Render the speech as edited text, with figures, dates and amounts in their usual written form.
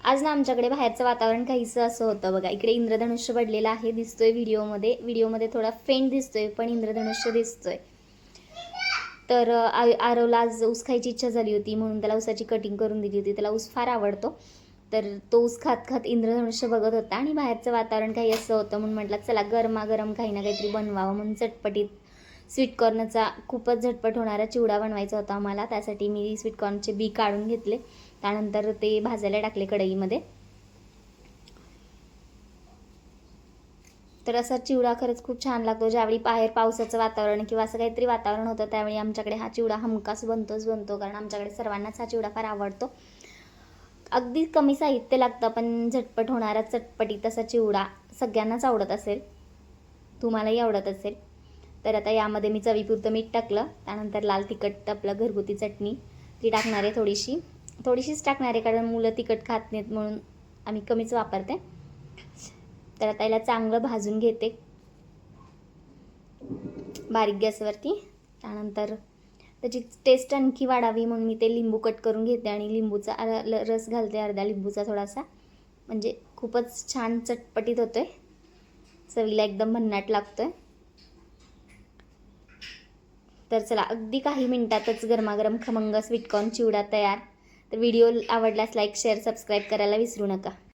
आज ना आमच्याकडे बाहेरचं वातावरण काहीसं असं होतं बघा. इकडे इंद्रधनुष्य पडलेलं आहे, दिसतोय व्हिडिओमध्ये थोडा फेंट दिसतोय, पण इंद्रधनुष्य दिसतोय. तर आरवला आज ऊस खायची इच्छा झाली होती, म्हणून त्याला ऊसाची कटिंग करून दिली होती. त्याला ऊस फार आवडतो. तर तो ऊस खात खात इंद्रधनुष्य बघत होता आणि बाहेरचं वातावरण काही असं होतं, म्हणून म्हटलं चला गरमागरम काही ना काहीतरी बनवावं. म्हणून चटपटीत स्वीटकॉर्नचा खूपच झटपट होणारा चिवडा बनवायचा होता आम्हाला. त्यासाठी मी स्वीटकॉर्नचे बी काढून घेतले, त्यानंतर ते भाजायला टाकले कढईमध्ये. तर असा चिवडा खरंच खूप छान लागतो. ज्यावेळी बाहेर पावसाचं वातावरण किंवा असं काहीतरी वातावरण होतं, त्यावेळी आमच्याकडे हा चिवडा हमखास बनतो, कारण आमच्याकडे सर्वांनाच हा चिवडा फार आवडतो. अगदी कमी साहित्य लागतं, पण झटपट होणारा चटपटीत असा चिवडा सगळ्यांनाच आवडत असेल, तुम्हालाही आवडत असेल. तर आता यामध्ये मी चवीपुरतं मीठ टाकलं, त्यानंतर लाल तिखट, आपलं घरगुती चटणी ती टाकणार आहे, थोडीशीच टाकणार आहे, कारण मुलं तिखट खात नाहीत म्हणून आम्ही कमीच वापरते. तर आता याला चांगलं भाजून घेते बारीक गॅसवरती. त्यानंतर त्याची टेस्ट आणखी वाढावी म्हणून मी ते लिंबू कट करून घेते आणि लिंबूचा रस घालते, अर्धा लिंबूचा थोडासा, म्हणजे खूपच छान चटपटीत होतोय, चवीला एकदम भन्नाट लागतोय. तर चला, अगदी काही मिनिटातच गरमागरम खमंग स्वीटकॉर्न चिवडा तयार. तर व्हिडिओ आवडल्यास लाईक, शेअर, सबस्क्राईब करायला विसरू नका.